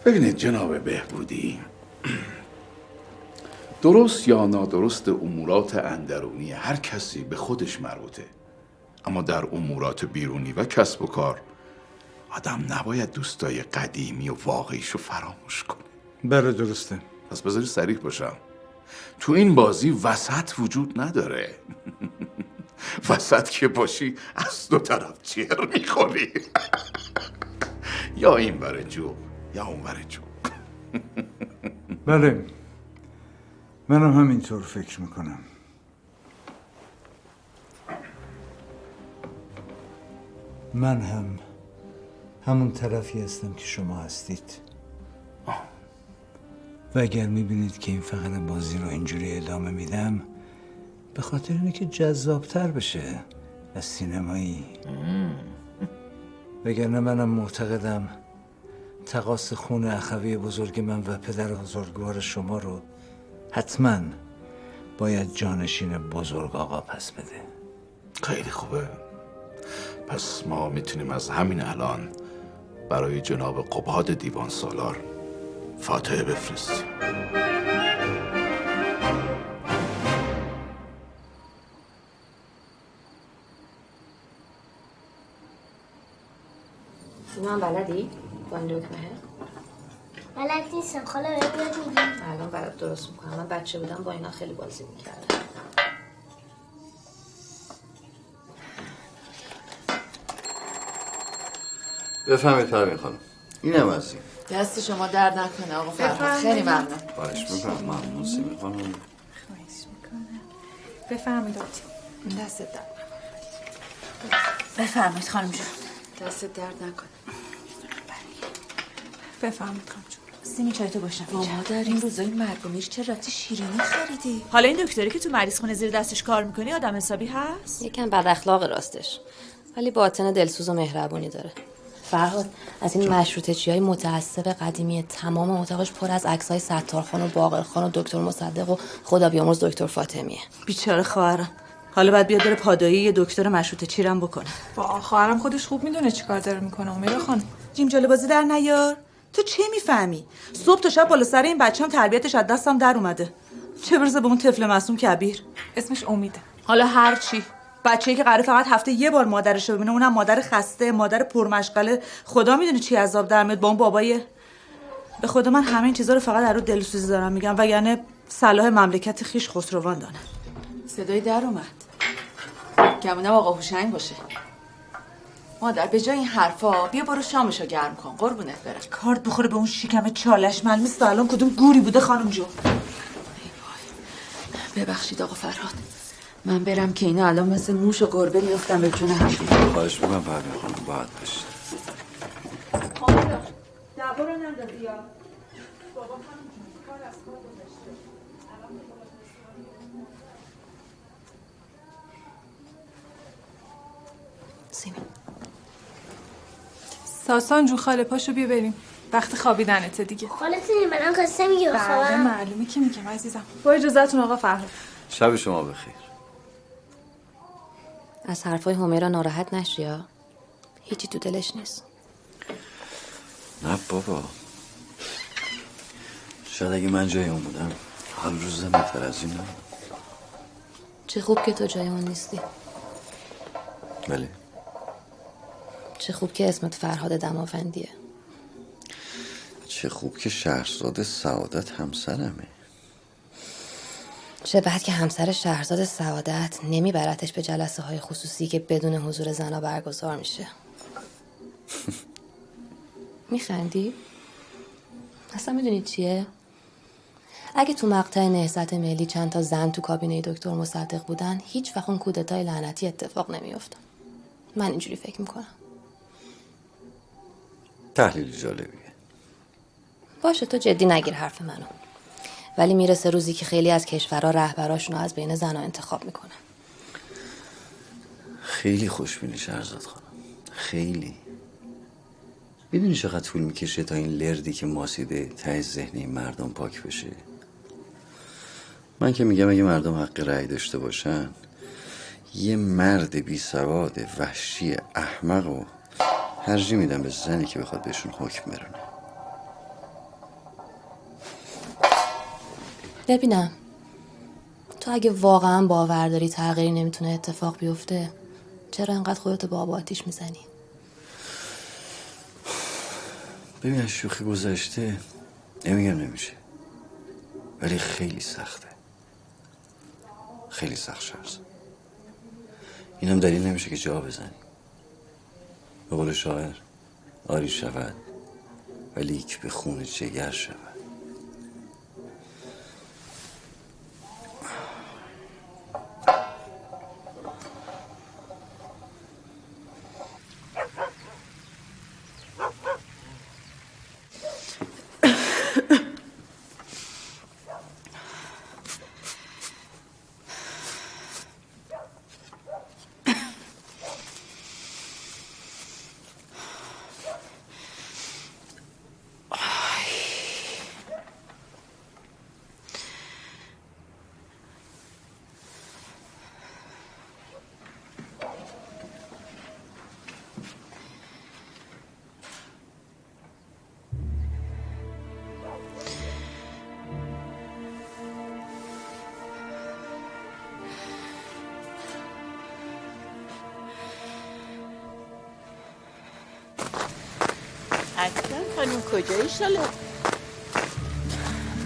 ببینید جناب بهبودی، درست یا نادرست امورات اندرونی هر کسی به خودش مربوطه، اما در امورات بیرونی و کسب و کار آدم نباید دوستای قدیمی و واقعیشو فراموش کنه. بله درسته. پس بذاری صریح باشم، تو این بازی وسط وجود نداره. وسط که باشی از دو طرف چیر میخوری. یا این بره جو یا اون بره جو. بله منم همینطور فکر میکنم. من هم همون طرفی هستم که شما هستید و اگر میبینید که این فقط بازی رو اینجوری ادامه میدم به خاطر اینه که جذابتر بشه از سینمایی، وگرنه منم معتقدم تقاص خون اخوی بزرگ من و پدر بزرگوار شما رو حتما باید جانشین بزرگ آقا پس بده. خیلی خوبه. پس ما میتونیم از همین الان برای جناب قباد دیوان سالار فاتحه بفرستیم. اینو هم بلدی؟ با این دکمه؟ بلد نیستم خاله بهم یاد میدی؟ الان برات درست میکنم. من بچه بودم با اینا خیلی بازی میکردم. بفهمید پروین خانم، اینم از این. دست شما درد نکنه آقا فرهاد، خیلی ممنون. خواهش میکنم. ممنون سیمی خانم. خواهش میکنم. بفرمایید آقا. این دست درد بفرمایید خانم جون. دست درد نکنه. بفرمایید خانم جون. سیمی چایتو باشم. مادر این روزای مرگ و میر چه رتی شیرینی خریدی؟ حالا این دکتری که تو مریض خونه زیر دستش کار میکنی آدم حسابی هست؟ یکم بد اخلاق راستش، ولی باطن دلسوز و مهربونی داره. فرهاد از این مشروطه چیای متعصب قدیمی تمام اتاقش پر از عکسای ستارخان و باقرخان و دکتر مصدق و خدا بیامرز دکتر فاطمیه. بیچاره خواهرم. حالا باید بیاد بره پادایی یه دکتر مشروطه چیرم بکنه. با خواهرم خودش خوب میدونه چیکار داره میکنه. امید خانم جیم جاله بازی در نیار. تو چه میفهمی؟ صبح تا شب بالا سر این بچه‌م تربیتش از دستم در اومده. چه برسه به اون طفل معصوم کبیر. اسمش امیده. حالا هر چی. بچه‌ای که قراره فقط هفته یه بار مادرش رو ببینه، اونم مادر خسته، مادر پرمشغله، خدا میدونه چی عذاب در میاد با اون بابای. به خدا من همه این چیزا رو فقط در دلسوزی دارم میگم، وگرنه صلاح مملکت خیش خسروان دانه. صدای در اومد. گمونم آقا هوشنگ باشه. مادر به جای این حرفا بیا برو شامشو گرم کن. قربونت برم. کارت بخوره به اون شکم چالش معلومه الان کدوم گوری بوده خانم جون. ببخشید آقا فرهاد، من برم که اینا الان مثل موش و گربه میافتن به جون هم دیگه. خواهش میکنم پروین خانم، باید بشه. دعوا رو نندازی یا بابا خانم جون کار از کار گذشته. سیمی ساسان جون خاله پاشو بیا بریم. وقت خوابیدنته دیگه. خالتون برام قصه میگه بله بخوابم. معلومه که میگم عزیزم. با اجازهتون آقا فرهاد. شب شما بخیر. از حرفای همیرا ناراحت نشی یا هیچی تو دلش نیست. نه بابا، شاید اگه من جای اون بودم حال روز زمین‌تر از این نبود. چه خوب که تو جای اون نیستی. بله. چه خوب که اسمت فرهاد دماوندیه. چه خوب که شهرزاد سعادت همسرمه. چه بعد که همسر شهرزاد سعادت نمیبرتش به جلسه های خصوصی که بدون حضور زنا برگزار میشه. میخندی؟ اصلا میدونی چیه؟ اگه تو مقطع نهضت ملی چند تا زن تو کابینه دکتر مصدق بودن، هیچ وقت اون کودتای لعنتی اتفاق نمیافتاد. من اینجوری فکر میکنم. تحلیل جالبیه. باشه تو جدی نگیر حرف منو. ولی میرسه روزی که خیلی از کشورها رهبراشون رو از بین زنها انتخاب میکنن. خیلی خوشبینی شهرزاد خانم، خیلی. میدونی چقدر طول میکشه تا این لردی که ماسیده ته ذهن این مردم پاک بشه؟ من که میگم اگه مردم حق رأی داشته باشن، یه مرد بی سواد وحشی احمق و ترجیح میدن به زنی که بخواد بهشون حکم برونه. ببینم تو اگه واقعا باور داری تغییری نمیتونه اتفاق بیفته چرا انقدر خودتو با آب آتیش میزنی؟ ببین از شوخی گذشته نمیگم نمیشه، ولی خیلی سخته، خیلی سخت شرز. اینم دلیل نمیشه که جا بزنی. به قول شاعر آری شود ولیک به خون جگر شود. اصلا خانم کجایی شاله؟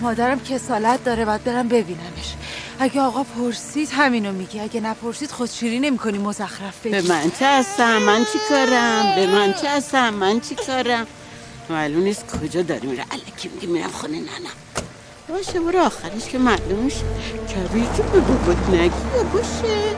مادرم کسالت داره باید برم ببینمش. اگه آقا پرسید همینو میگی، اگه نپرسید خودشیری نمیکنی مزخرف بگی. به من چه هستم؟ من چی کارم؟ به من چه هستم؟ من چی کارم؟ معلوم نیست کجا داری میره. الکی میگی میرم خونه ننم. باشه برو آخرش که معلوم میشه. کبیر که به بابات نگی باشه.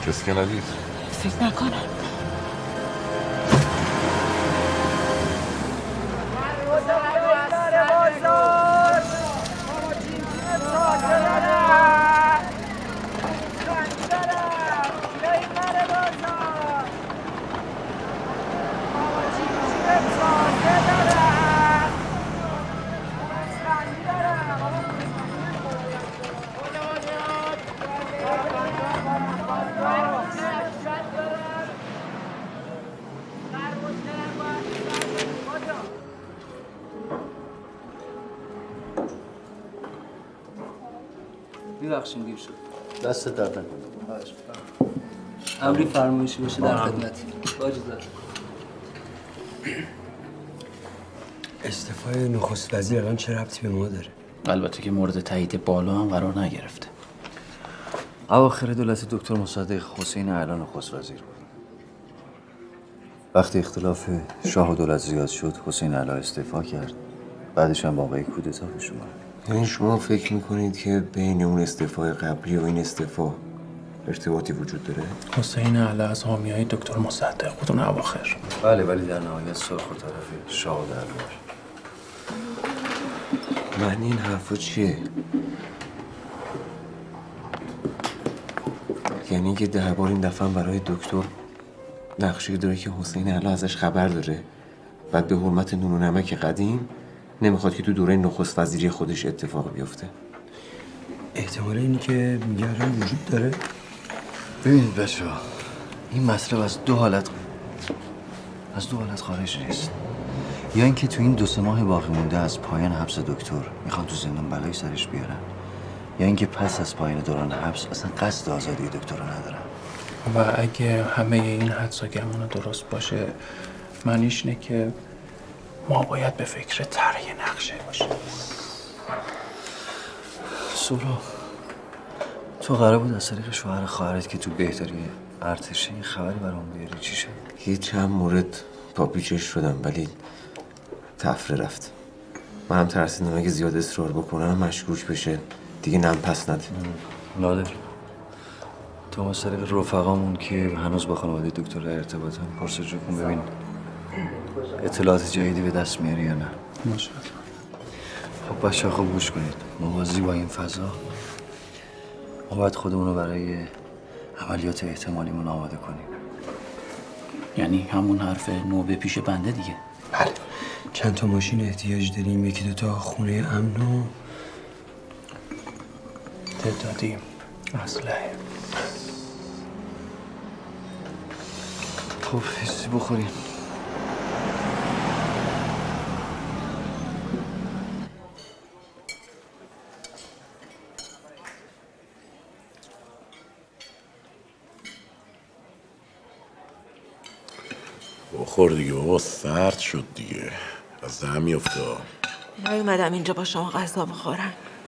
کسی که ندید؟ فکر نکنم. میبخشیم دیر شد. دست درد نکنه. امری فرمایشی باشه در خدمتی. با اجازه. استعفای نخست وزیر الان چه ربطی به ما داره؟ البته که مورد تایید بالا هم قرار نگرفته. اواخر دولت دکتر مصدق حسین اعلی نخست وزیر بود. وقتی اختلاف شاه و دولت زیاد شد حسین اعلی استعفا کرد. بعدش هم واقعی کودتا پیش اومد. یعنی شما فکر میکنید که بین اون استعفای قبلی و این استعفا ارتباطی وجود داره؟ حسین اعلی از حامیای دکتر مصدق بود اون اواخر. بله ولی در نهایت سرخ و طرف شاه و دربار. معنی این حرفا چیه؟ یعنی که دربار این دفعه برای دکتر نقشه‌ای داره که حسین اعلی ازش خبر داره، بعد به حرمت نون و نمک قدیم نمیخواد که تو دوره نخست وزیری خودش اتفاق بیفته. احتمال اینی که میگردن وجود داره؟ ببینید بچه‌ها، این مطلب از دو حالت خارج نیست. یا اینکه تو این 2-3 ماه باقی مونده از پایان حبس دکتر میخوان تو زندان بلای سرش بیارن، یا اینکه پس از پایان دوران حبس اصلا قصد آزادی دکتر رو ندارن. و اگه همه این حدس و گمان درست باشه معنیش اینه که ما باید به فکر طرح نقشه باشیم. سورا، تو قرار بود از طریق شوهر خواهرت که تو بهتری ارتشه یه خبری برام بیاری، چی شد؟ یه چند مورد پاپیچش شدم ولی تفره رفت. من هم ترسیدم اگه زیاد اصرار بکنم مشکوک بشه دیگه نم پس نده. نادر، تو از طریق رفقامون که هنوز با خانواده دکتر ارتباطن پرسجو کن ببین اطلاعات جدیدی به دست میاری یا نه. ماشاءالله. خب بچه خوب گوش کنید. موازی با این فضا ما باید خودمون رو برای عملیات احتمالیمون آماده کنیم. یعنی همون حرف نوبه پیش بنده دیگه. بله. چند تا ماشین احتیاج داریم، یکی دوتا خونه امن و تعدادی اسلحه. خب حسی بخوریم. بخور دیگه بابا، سرد شد دیگه، از دهم میفته. نیومدم اینجا با شما غذا بخورم.